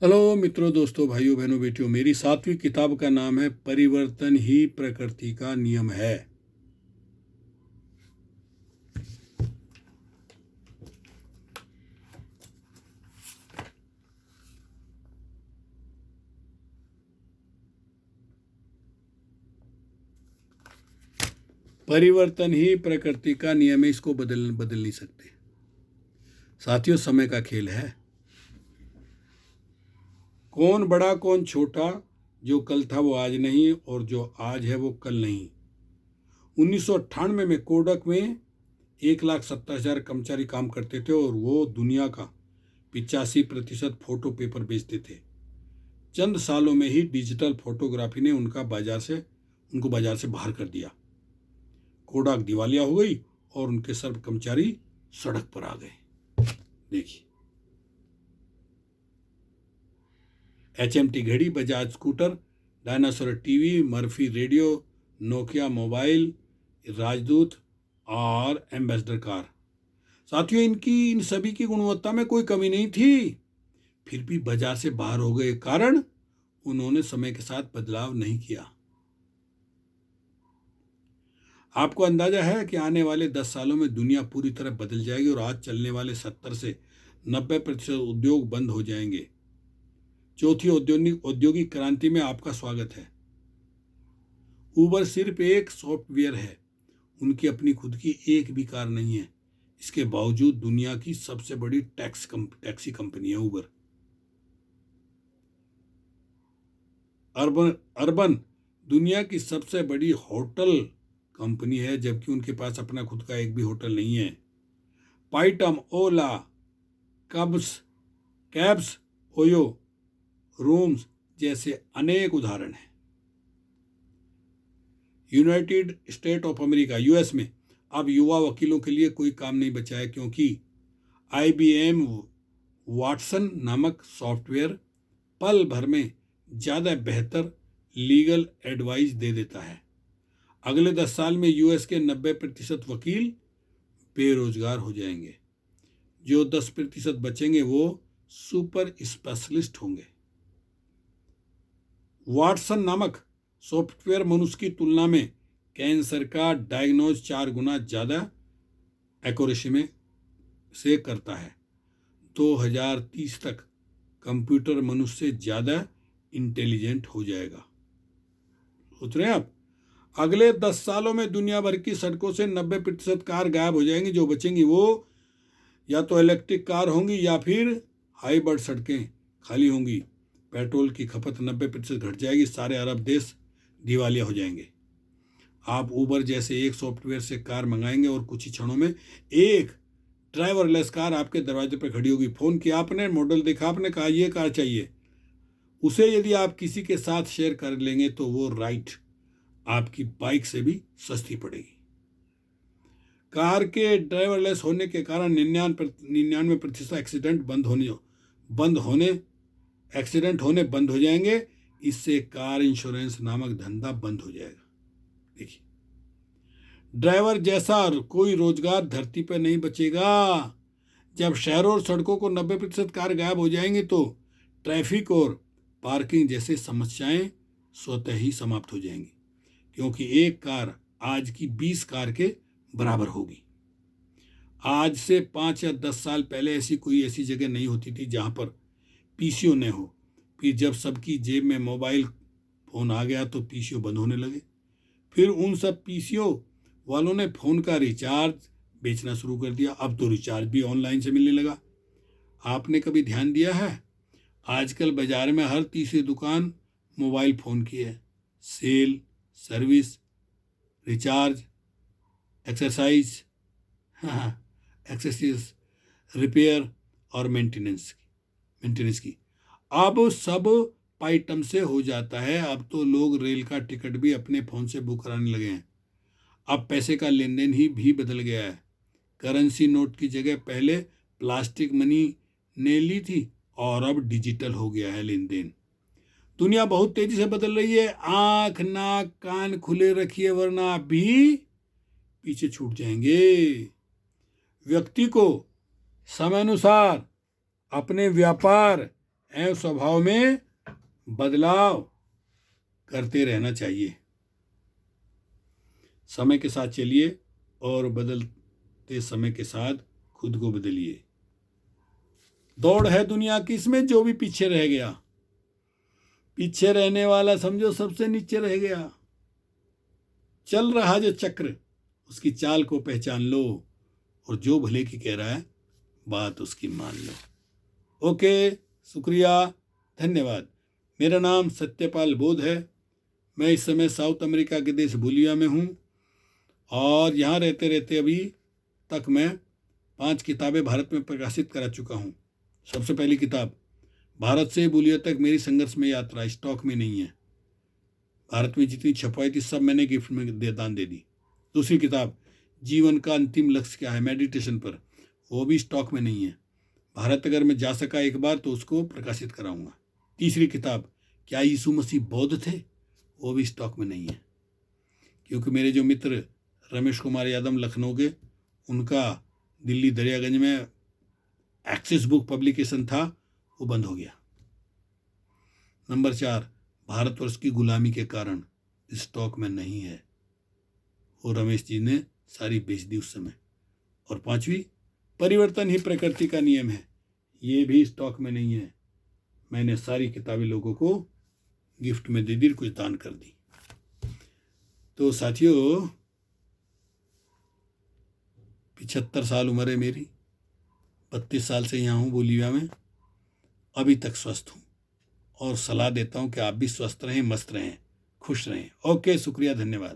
Hello मित्रों, दोस्तों, भाइयों, बहनों, बेटियों, मेरी 7वीं किताब का नाम है परिवर्तन ही प्रकृति का नियम है। परिवर्तन ही प्रकृति का नियम है, इसको बदल नहीं सकते। साथियों, समय का खेल है। कौन बड़ा कौन छोटा, जो कल था वो आज नहीं और जो आज है वो कल नहीं। 1998 में कोडक में 1,70,000 कर्मचारी काम करते थे और वो दुनिया का 85% फोटो पेपर बेचते थे। चंद सालों में ही डिजिटल फोटोग्राफी ने उनको बाजार से बाहर कर दिया। कोडाक दिवालिया हो गई और उनके सर्व कर्मचारी सड़क पर आ गए। देखिए, HMT घड़ी, Bajaj scooter, dinosaur TV, Murphy radio, Nokia mobile, राजदूत और एम्बेसडर कार। साथियों, इन सभी की गुणवत्ता में कोई कमी नहीं थी, फिर भी बाजार से बाहर हो गए। कारण, उन्होंने समय के साथ बदलाव नहीं किया। आपको अंदाजा है कि आने वाले 10 सालों में दुनिया पूरी तरह बदल जाएगी और आज चलने वाले 70 से 90% उद्योग बंद हो जाएंगे। चौथी औद्योगिक क्रांति में आपका स्वागत है। उबर सिर्फ एक सॉफ्टवेयर है, उनकी अपनी खुद की एक भी कार नहीं है। इसके बावजूद दुनिया की सबसे बड़ी टैक्सी कंपनी है उबर। अर्बन दुनिया की सबसे बड़ी होटल कंपनी है, जबकि उनके पास अपना खुद का एक भी होटल नहीं है। पाइटम, ओला, कैब्स, ओयो, रूम्स जैसे अनेक उदाहरण हैं। United state of America US में अब युवा वकीलों के लिए कोई काम नहीं बचा है, क्योंकि IBM वाटसन नामक सॉफ्टवेयर पल भर में ज़्यादा बेहतर लीगल एडवाइस दे देता है। अगले 10 साल में यूएस के 90% वकील बेरोजगार हो जाएंगे। जो 10% बचेंगे वो सुपर स्पेशलिस्ट होंगे। वाटसन नामक सॉफ्टवेयर मनुष्य की तुलना में कैंसर का डायग्नोज 4 गुना ज़्यादा एक्यूरेसी में से करता है। 2030 तक कंप्यूटर मनुष्य से ज़्यादा इंटेलिजेंट हो जाएगा। सोच रहे हैं आप? अगले 10 सालों में दुनिया भर की सड़कों से 90% कार गायब हो जाएंगी। जो बचेंगी वो या तो इलेक्ट्रिक कार होंगी या फिर हाइब्रिड सड़कें खाली होंगी। पेट्रोल की खपत 90% घट जाएगी। सारे अरब देश दिवालिया हो जाएंगे। आप उबर जैसे एक सॉफ्टवेयर से कार मंगाएंगे और कुछ ही क्षणों में एक ड्राइवरलेस कार आपके दरवाजे पर खड़ी होगी। फ़ोन किया आपने, मॉडल देखा आपने, कहा ये कार चाहिए। उसे यदि आप किसी के साथ शेयर कर लेंगे तो वो राइड आपकी बाइक से भी सस्ती पड़ेगी। कार के ड्राइवरलेस होने के कारण 99% एक्सीडेंट होने बंद हो जाएंगे। इससे कार इंश्योरेंस नामक धंधा बंद हो जाएगा। देखिए, ड्राइवर जैसा कोई रोजगार धरती पर नहीं बचेगा। जब शहरों और सड़कों को 90% कार गायब हो जाएंगी तो ट्रैफिक और पार्किंग जैसे समस्याएं स्वतः ही समाप्त हो जाएंगी, क्योंकि एक कार आज की 20 कार के बराबर होगी। आज से 5 या 10 साल पहले ऐसी जगह नहीं होती थी जहां पर PCO न हो। फिर जब सबकी जेब में मोबाइल फ़ोन आ गया तो PCO बंद होने लगे। फिर उन सब PCO वालों ने फ़ोन का रिचार्ज बेचना शुरू कर दिया। अब तो रिचार्ज भी ऑनलाइन से मिलने लगा। आपने कभी ध्यान दिया है, आजकल बाजार में हर तीसरी दुकान मोबाइल फ़ोन की है। Sale, service, recharge, exercise, accessories, repair और मेंटेनेंस की अब सब पाइटम से हो जाता है। अब तो लोग रेल का टिकट भी अपने फ़ोन से बुक कराने लगे हैं। अब पैसे का लेन देन ही भी बदल गया है। करेंसी नोट की जगह पहले प्लास्टिक मनी ने ली थी और अब डिजिटल हो गया है लेन देन। दुनिया बहुत तेजी से बदल रही है। आंख, नाक, कान खुले रखिए वरना आप भी पीछे छूट जाएंगे। व्यक्ति को समय अनुसार अपने व्यापार, एवं स्वभाव में बदलाव करते रहना चाहिए। समय के साथ चलिए और बदलते समय के साथ खुद को बदलिए। दौड़ है दुनिया की, इसमें जो भी पीछे रह गया, पीछे रहने वाला समझो सबसे नीचे रह गया। चल रहा जो चक्र, उसकी चाल को पहचान लो और जो भले की कह रहा है बात उसकी मान लो। ओके, शुक्रिया, धन्यवाद। मेरा नाम सत्यपाल बोध है। मैं इस समय साउथ अमेरिका के देश बोलिविया में हूँ और यहाँ रहते रहते अभी तक मैं 5 किताबें भारत में प्रकाशित करा चुका हूँ। सबसे पहली किताब भारत से बोलिविया तक मेरी संघर्ष में यात्रा, स्टॉक में नहीं है। भारत में जितनी छपाई थी सब मैंने गिफ्ट में दान दे दी। दूसरी किताब जीवन का अंतिम लक्ष्य क्या है, मेडिटेशन पर, वो भी स्टॉक में नहीं है। भारत अगर मैं जा सका एक बार तो उसको प्रकाशित कराऊंगा। तीसरी किताब क्या यीशु मसीह बौद्ध थे, वो भी स्टॉक में नहीं है, क्योंकि मेरे जो मित्र रमेश कुमार यादव लखनऊ के, उनका दिल्ली दरियागंज में एक्सिस बुक पब्लिकेशन था, वो बंद हो गया। नंबर 4 भारतवर्ष की गुलामी के कारण स्टॉक में नहीं है, वो रमेश जी ने सारी बेच दी उस समय। और 5वीं परिवर्तन ही प्रकृति का नियम है, ये भी स्टॉक में नहीं है। मैंने सारी किताबें लोगों को गिफ्ट में दे दी, कुछ दान कर दी। तो साथियों 75 साल उम्र है मेरी, 32 साल से यहाँ हूँ बोलिविया में, अभी तक स्वस्थ हूँ और सलाह देता हूँ कि आप भी स्वस्थ रहें, मस्त रहें, खुश रहें। ओके, शुक्रिया, धन्यवाद।